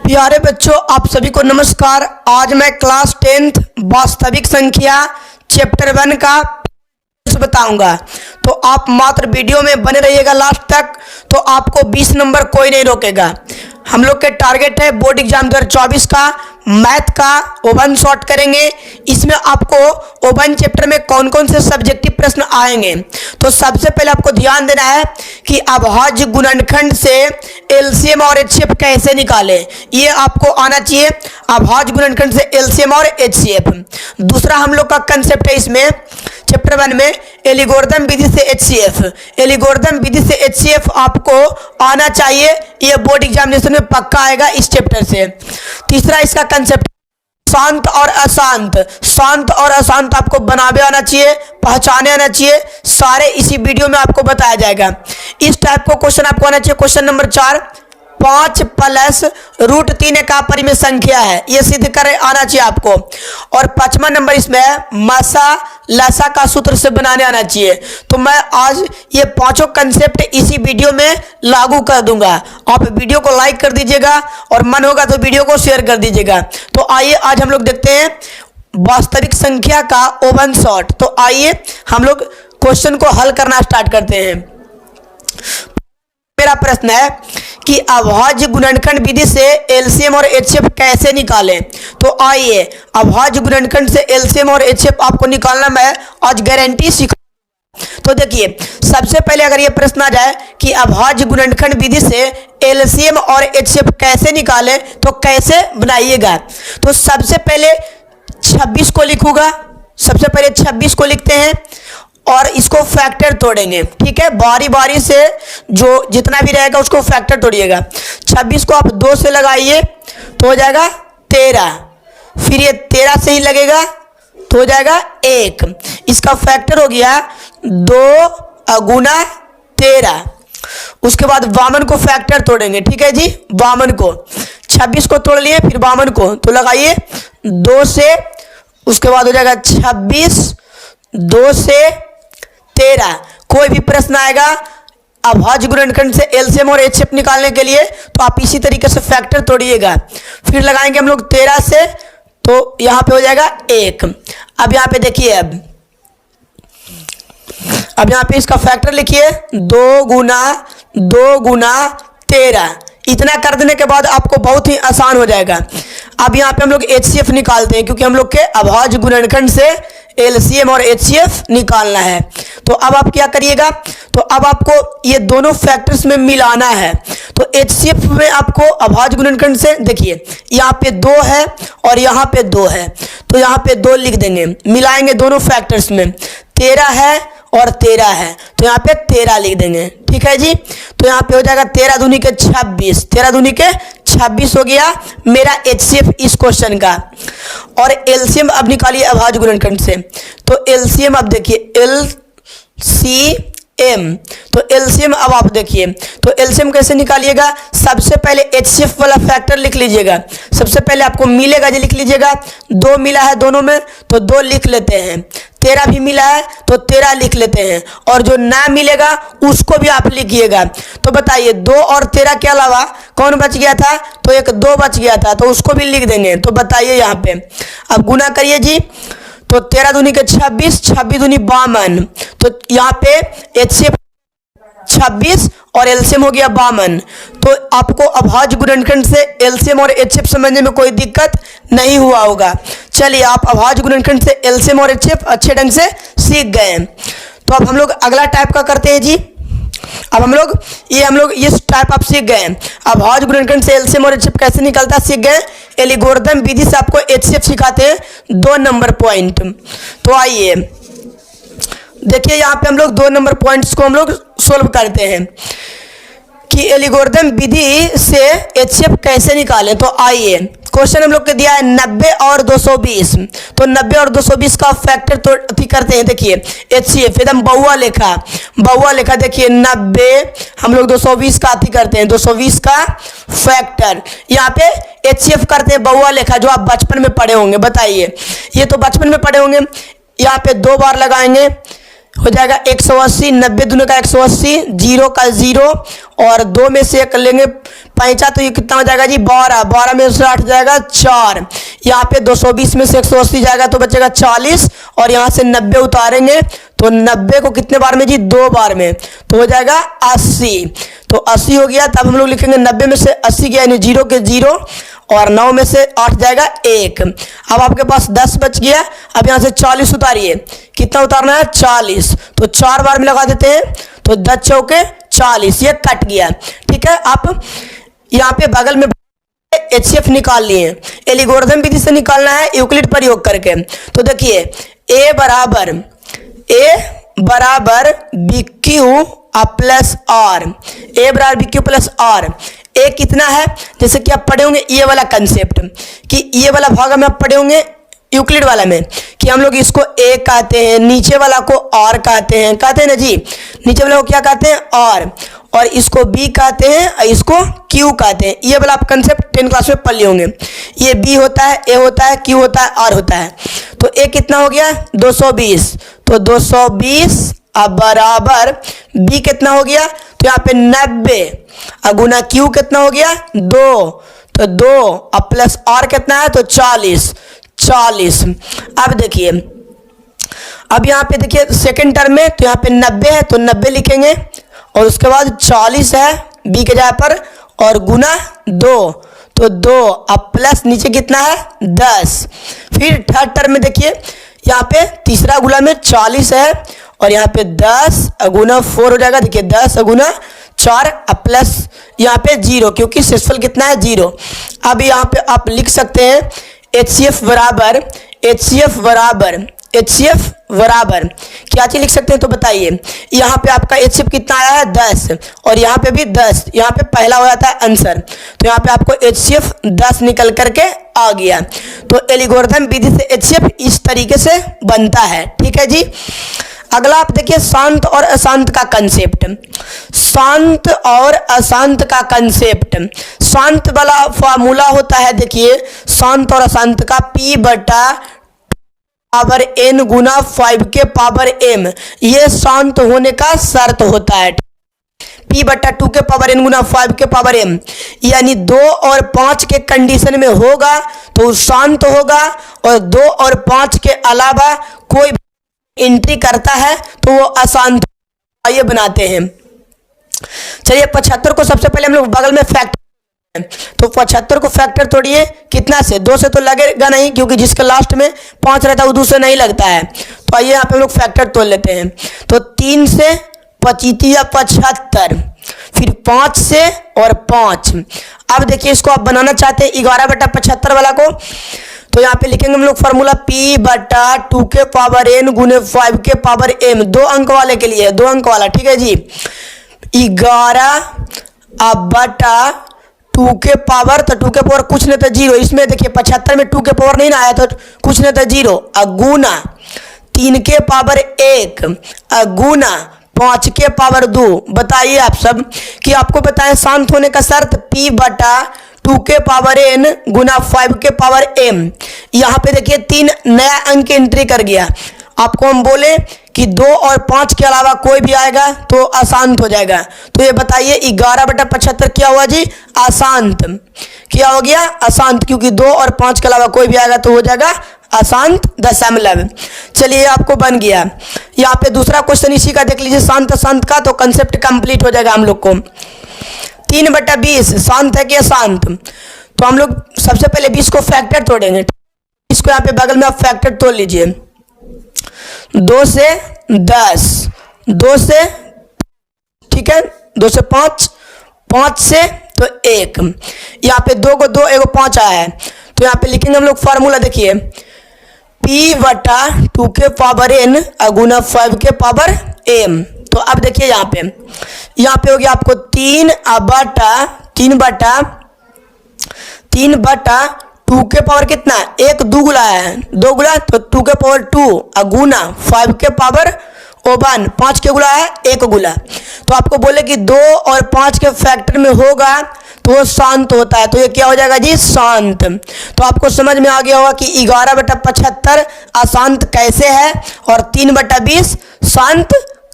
प्यारे बच्चों, आप सभी को नमस्कार। आज मैं क्लास 10th वास्तविक संख्या चैप्टर 1 का बताऊंगा, तो आप मात्र वीडियो में बने रहिएगा लास्ट तक, तो आपको 20 नंबर कोई नहीं रोकेगा। हम लोग के टारगेट है बोर्ड एग्जाम 2024 का मैथ का ओवन शॉर्ट करेंगे। इसमें आपको ओवन चैप्टर में कौन कौन से सब्जेक्टिव प्रश्न आएंगे। तो सबसे पहले आपको ध्यान देना है कि अभाज्य गुणनखंड से एलसीएम और एचसीएफ कैसे निकालें, ये आपको आना चाहिए। अभाज्य गुणनखंड से एलसीएम और एचसीएफ। दूसरा हम लोग का कंसेप्ट है इसमें चैप्टर 1 में एल्गोरिथम विधि से एचसीएफ। एल्गोरिथम विधि से एचसीएफ आपको आना चाहिए, ये बोर्ड एग्जामिनेशन में पक्का आएगा इस चैप्टर से। तीसरा इसका कंसेप्ट शांत और अशांत। शांत और अशांत आपको बनावे आना चाहिए, पहचाने आना चाहिए, सारे इसी वीडियो में आपको बताया जाएगा। इस टाइप को क्वेश्चन आपको आना चाहिए। क्वेश्चन नंबर 4, 5 + √3 एक अपरिमेय संख्या है, ये सिद्ध कर आना चाहिए आपको। और 5वां नंबर इसमें है मसा लसा का सूत्र से बनाने आना चाहिए। तो मैं आज ये पांचों कंसेप्ट इसी वीडियो में लागू कर दूंगा। आप वीडियो को लाइक कर दीजिएगा और मन होगा तो वीडियो को शेयर कर दीजिएगा। तो आइए आज हम लोग देखते हैं वास्तविक संख्या का ओवन शॉर्ट। तो आइए हम लोग क्वेश्चन को हल करना स्टार्ट करते हैं। मेरा प्रश्न है कि अभाज्य गुणनखंड विधि से एलसीएम और एचसीएफ कैसे निकालें। तो आइए अभाज्य गुणनखंड से एलसीएम और एचसीएफ आपको निकालना मैं आज गारंटी सिखा। तो देखिए, सबसे पहले अगर ये प्रश्न आ जाए कि अभाज्य गुणनखंड विधि से एलसीएम और एचसीएफ कैसे निकालें, तो कैसे बनाइएगा। तो सबसे पहले 26 को लिखूंगा। सबसे पहले 26 को लिखते हैं और इसको फैक्टर तोड़ेंगे। ठीक है, बारी बारी से जो जितना भी रहेगा उसको फैक्टर तोड़िएगा। 26 को आप 2 से लगाइए तो हो जाएगा 13, फिर ये 13 से ही लगेगा तो हो जाएगा 1। इसका फैक्टर हो गया 2 × 13। उसके बाद वामन को फैक्टर तोड़ेंगे। ठीक है जी, वामन को 26 को तोड़ लिए, फिर वामन को तो लगाइए 2 से, उसके बाद हो जाएगा 26, 2 से 13। कोई भी प्रश्न आएगा अभाज्य गुणनखंड से एलसीएम और एचसीएफ निकालने के लिए तो आप इसी तरीके से फैक्टर तोड़िएगा। फिर लगाएंगे हम लोग 13 से, तो यहां पे हो जाएगा 1। अब यहां पे देखिए, अब यहां पे इसका फैक्टर लिखिए 2 × 13। इतना कर देने के बाद आपको बहुत ही आसान हो जाएगा। अब यहाँ पे हम लोग एचसीएफ निकालते हैं, क्योंकि हम लोग के अभाज्य गुणनखंड से एलसीएम और एचसीएफ निकालना है। तो अब आप क्या करिएगा, तो अब आपको ये दोनों फैक्टर्स में मिलाना है। तो एचसीएफ में आपको अभाज्य गुणनखंड से देखिए यहाँ पे 2 है और यहाँ पे 2 है, तो यहाँ पे 2 लिख देंगे। मिलाएंगे दोनों फैक्टर्स में, 13 है और 13 है, तो यहाँ पे 13 लिख देंगे। ठीक है जी, तो यहाँ पे हो जाएगा 13 दूनी के 26, 13 दूनी के 26 हो गया मेरा एचसीएफ इस क्वेश्चन का। और एलसीएम अब निकालिए अभाज्य गुणनखंड से। तो एलसीएम अब देखिए एलसीएम, तो एलसीएम अब आप देखिए, तो एलसीएम कैसे निकालिएगा। सबसे पहले एचसीएफ वाला फैक्टर लिख लीजिएगा। सबसे पहले आपको मिलेगा जी, लिख लीजिएगा। 2 मिला है दोनों में तो 2 लिख लेते हैं। 13 भी मिला है तो 13 लिख लेते हैं, और जो ना मिलेगा उसको भी आप लिखिएगा। तो बताइए 2 और 13 के अलावा कौन बच गया था, तो एक 2 बच गया था, तो उसको भी लिख देंगे। तो बताइए यहाँ पे अब गुना करिए जी, तो 13 दूनी के 26, 26 दूनी 52, तो यहाँ पे एचसीएफ 26 और एलसीएम हो गया 52। तो आपको अभाज्य गुणनखंड से एलसीएम और एचसीएफ समझने में कोई दिक्कत नहीं हुआ होगा। चलिए, आप अभाज्य गुणनखंड से एलसीएम और एचसीएफ अच्छे ढंग से सीख गए हैं। तो अब हम लोग अगला टाइप का करते हैं जी। अब हम लोग ये टाइप आप सीख गए हैं। अभाज्य गुणनखंड से एलसीएम और एचसीएफ कैसे निकलता सीख गए। एल्गोरिथम विधि से आपको एचसीएफ सिखाते हैं 2 नंबर पॉइंट। तो आइए देखिए, यहाँ पे हम लोग 2 नंबर पॉइंट्स को हम लोग सोल्व करते हैं कि एल्गोरिथम विधि से एचसीएफ कैसे निकालें। तो आइए, क्वेश्चन हम लोग को दिया है 90 और 220। तो 90 और 220 का फैक्टर तो करते हैं। देखिए एचसीएफ एकदम बहुआ लेखा देखिए 90 हम लोग 220 का करते हैं, 220 का फैक्टर। यहाँ पे एचसीएफ करते हैं बहुआ लेखा, जो आप बचपन में पढ़े होंगे। बताइए, ये तो बचपन में पढ़े होंगे। यहाँ पे 2 बार लगाएंगे, हो जाएगा 180, 90 दूनी का 180, 0 का 0 और 2 में से 1 लेंगे 5, तो ये कितना हो जाएगा जी 12, 12 में से 8 जाएगा 4। यहाँ पे 220 में से 180 जाएगा तो बचेगा 40 और यहाँ से 90 उतारेंगे तो 90 को कितने बार में जी 2 बार में, तो हो जाएगा 80। तो 80 हो गया, तब हम लोग लिखेंगे 90 में से 80 गया यानी 0 के 0 और 9 में से 8 जाएगा 1। अब आपके पास 10 बच गया। अब यहाँ से 40 उतारिए, कितना उतारना है 40, तो 4 बार में लगा देते हैं तो 10 चौके 40, ये कट गया। ठीक है, आप यहाँ पे बगल में HCF निकाल लिए, एल्गोरिथम विधि से निकालना है यूक्लिड प्रयोग करके। तो देखिए A बराबर BQ प्लस R, A बराबर BQ प्लस R। ए कितना है, जैसे कि आप पढ़े होंगे ये वाला कंसेप्ट कि ये वाला भाग में आप पढ़े होंगे यूक्लिड वाला में कि हम लोग इसको ए कहते हैं, नीचे वाला को और कहते हैं ना जी, नीचे वाला को क्या कहते हैं और इसको बी कहते हैं और इसको क्यू कहते हैं। ये वाला आप कंसेप्ट 10 क्लास में पढ़ लिए होंगे। ये बी होता है, ए होता है, क्यू होता है, आर होता है। तो ए कितना हो गया 220, तो 220 अब बराबर बी कितना हो गया, तो यहाँ पे 90 गुना क्यू कितना हो गया 2, तो 2 अब प्लस आर कितना है तो 40। अब देखिए, अब यहाँ पे देखिए सेकंड टर्म में तो यहाँ पे 90 है तो 90 लिखेंगे और उसके बाद 40 है बी के जगह पर और गुना 2, तो 2 अब प्लस नीचे कितना है 10। फिर थर्ड टर्म में देखिए यहाँ पे तीसरा गुना में 40 है और यहाँ पे 10 गुना 4 हो जाएगा। देखिए 10 गुना 4 अब प्लस यहाँ पे 0, क्योंकि शेषफल कितना है 0। अब यहाँ पे आप लिख सकते हैं HCF बराबर क्या चीज लिख सकते हैं तो बताइए। यहाँ पे आपका HCF कितना आया है 10 और यहाँ पे भी 10, यहाँ पे पहला हो जाता है आंसर, तो यहाँ पे आपको HCF 10 निकल करके आ गया। तो एल्गोरिथम विधि से HCF इस तरीके से बनता है। ठीक है जी, अगला आप देखिए शांत और अशांत का कंसेप्ट। शांत और अशांत का कंसेप्ट, शांत वाला फॉर्मूला होता है देखिए शांत और अशांत का P बटा पावर n गुना 5 के पावर m, ये शांत होने का शर्त होता है। P बटा 2 के पावर n गुना 5 के पावर m, यानी 2 और 5 के कंडीशन में होगा तो शांत होगा और 2 और 5 के अलावा कोई एंट्री करता है तो वो अशांत। ये बनाते हैं। चलिए 75 को सबसे पहले हम लोग बगल में फैक्टर, तो 75 को फैक्टर तोड़िए, कितना से 2 से तो लगेगा नहीं क्योंकि जिसके लास्ट में 5 रहता है वो 2 से नहीं लगता है। तो आइए यहाँ पे हम लोग फैक्टर तोड़ लेते हैं। तो 3 से 75, फिर 5 से और 5। अब देखिए इसको आप बनाना चाहते हैं 11 बटा 75 वाला को, तो यहाँ पे लिखेंगे हम लोग फॉर्मूला P बटा 2 के पावर n गुने 5 के पावर m, 2 अंक वाले के लिए 2 अंक वाला। ठीक है जी, 11 अब बटा 2 के पावर, तो 2 के पावर कुछ नहीं तो 0, इसमें देखिए 75 में 2 के पावर नहीं ना आया तो कुछ नहीं तो 0, अगुना 3 के पावर 1 अगुना 5 के पावर 2। बताइए आप सब कि आपको बताएं शांत होने का शर्त P बटा 2 के पावर n गुना 5 के पावर m। यहाँ पे देखिए 3 नया अंक एंट्री कर गया। आपको हम बोले कि 2 और 5 के अलावा कोई भी आएगा तो अशांत हो जाएगा, तो ये बताइए 11 बटा 75 क्या हुआ जी अशांत। क्या हो गया अशांत, क्योंकि 2 और 5 के अलावा कोई भी आएगा तो हो जाएगा अशांत दशमलव। चलिए आपको बन गया। यहाँ पे दूसरा क्वेश्चन इसी का देख लीजिए शांत अशांत का, तो कंसेप्ट कंप्लीट हो जाएगा हम लोग को। 3 बटा 20 शांत है कि अशांत, तो हम लोग सबसे पहले 20 को फैक्टर तोड़ेंगे। इसको यहाँ पे बगल में आप फैक्टर तोड़ लीजिए। 2 से 10, 2 से, ठीक है 2 से 5, 5 से तो 1, यहाँ पे 2 को 2 1 5 आया है, तो यहाँ पे लिखेंगे हम लोग फार्मूला देखिए P बटा 2 के पावर n गुना 5 के पावर m। तो अब देखिए यहाँ पे हो गया आपको 3 बटा 2 के पावर कितना, 1 2 गुना है 2 गुना, तो 2 के पावर 2 गुना 5 के पावर 1, 5 के गुना है 1 गुना। तो आपको बोले कि 2 और 5 के फैक्टर में होगा तो वो शांत होता है, तो ये क्या हो जाएगा जी, शांत। तो आपको समझ में आ गया होगा कि 11/75 अशांत कैसे है और 3/20 शांत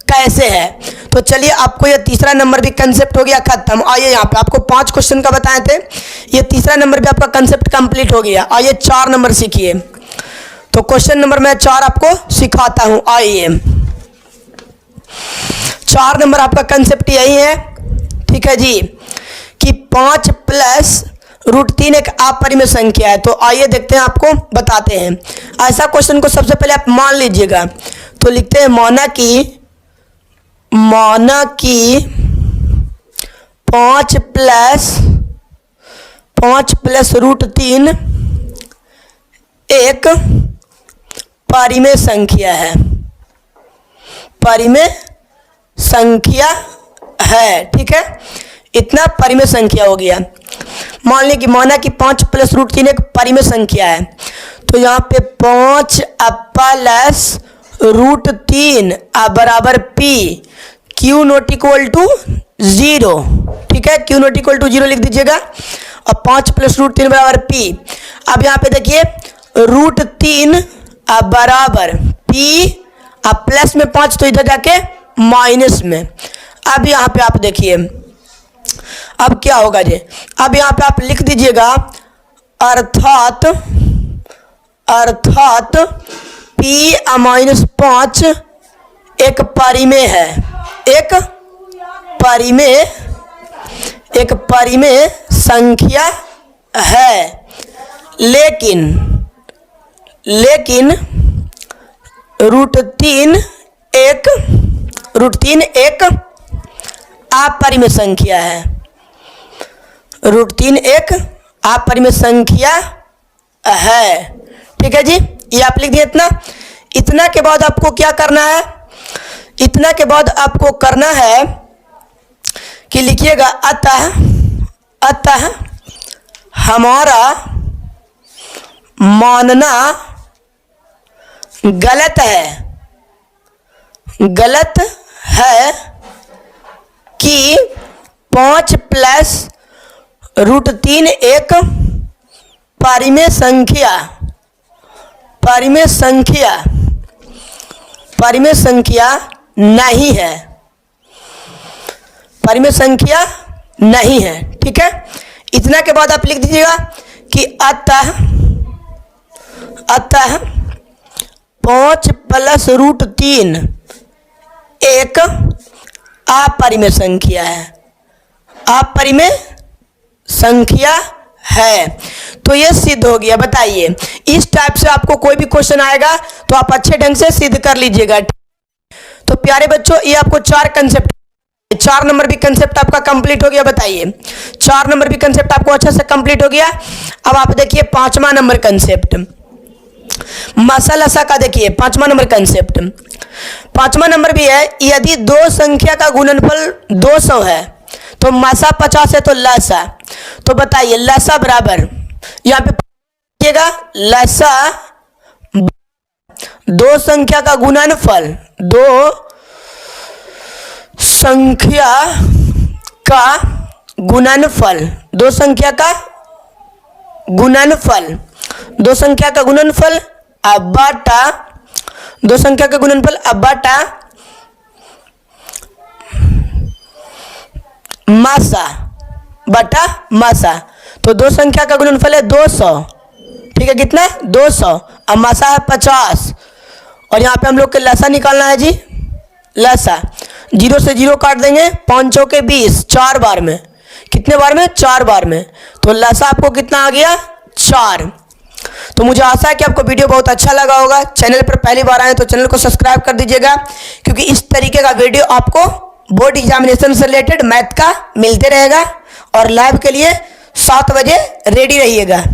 कैसे है। तो चलिए, आपको ये तीसरा नंबर भी कंसेप्ट हो गया खत्म। आइए, यहाँ पे आपको 5 क्वेश्चन का बताए थे, ये तीसरा नंबर भी आपका कंसेप्ट कंप्लीट हो गया। आइए 4 नंबर सीखिए। तो क्वेश्चन नंबर मैं 4 आपको सिखाता हूं। आइए, 4 नंबर आपका कंसेप्ट यही है, ठीक है जी, कि 5 + √3 एक अपरिमेय संख्या है। तो आइए देखते हैं, आपको बताते हैं। ऐसा क्वेश्चन को सबसे पहले आप मान लीजिएगा। तो लिखते हैं, माना कि 5 + √3 एक परिमेय संख्या है, परिमेय संख्या है, ठीक है। इतना परिमेय संख्या हो गया। माना कि 5 + √3 एक परिमेय संख्या है। तो यहाँ पे 5 + √3 बराबर p, q ≠ 0, ठीक है। q ≠ 0 लिख दीजिएगा और 5 + √3 बराबर p। अब यहाँ पे देखिए, √3 बराबर p, अब प्लस में 5 तो इधर जाके माइनस में। अब यहाँ पे आप देखिए, अब क्या होगा जी, अब यहाँ पे आप लिख दीजिएगा, अर्थात p - 5 एक परिमेय है, एक परिमेय संख्या है। लेकिन √3 एक अपरिमेय संख्या है। √3 एक अपरिमेय संख्या है, ठीक है जी। ये आप लिख दिए इतना। इतना के बाद आपको क्या करना है, इतना के बाद आपको करना है कि लिखिएगा, अतः हमारा मानना गलत है कि 5 + √3 एक परिमेय संख्या नहीं है, परिमेय संख्या नहीं है, ठीक है। इतना के बाद आप लिख दीजिएगा कि अतः 5 + √3 एक अपरिमेय संख्या है, अपरिमेय संख्या है। तो ये सिद्ध हो गया। बताइए, इस टाइप से आपको कोई भी क्वेश्चन आएगा तो आप अच्छे ढंग से सिद्ध कर लीजिएगा। तो प्यारे बच्चों, ये आपको 4 कंसेप्ट, 4 नंबर भी कंसेप्ट आपका कंप्लीट हो गया। बताइए, 4 नंबर भी कंसेप्ट आपको अच्छे से कंप्लीट हो गया। अब आप देखिए 5वां नंबर कंसेप्ट, मसा लसा का। देखिए 5वां नंबर कंसेप्ट, 5वां नंबर भी है, यदि 2 संख्या का गुणनफल 200 है तो मसा 50 है तो लसा। तो बताइए, लसा बराबर, यहाँ पे देखिएगा, लसा 2 संख्या का गुणनफल, 2 संख्या का गुणनफल, 2 संख्या का गुणनफल, 2 संख्या का गुणनफल अब बटा 2 संख्या का गुणनफल अब बटा मासा, बटा मासा। तो 2 संख्या का गुणनफल है 200, ठीक है। कितना, 200, अब मासा है 50। और यहाँ पे हम लोग के लसा निकालना है जी, लसा 0 से 0 काट देंगे, 5 चौके 20, 4 बार में। कितने बार में, 4 बार में। तो लसा आपको कितना आ गया, 4। तो मुझे आशा है कि आपको वीडियो बहुत अच्छा लगा होगा। चैनल पर पहली बार आए तो चैनल को सब्सक्राइब कर दीजिएगा, क्योंकि इस तरीके का वीडियो आपको बोर्ड एग्जामिनेशन से रिलेटेड मैथ का मिलते रहेगा। और लाइव के लिए 7 बजे रेडी रहिएगा।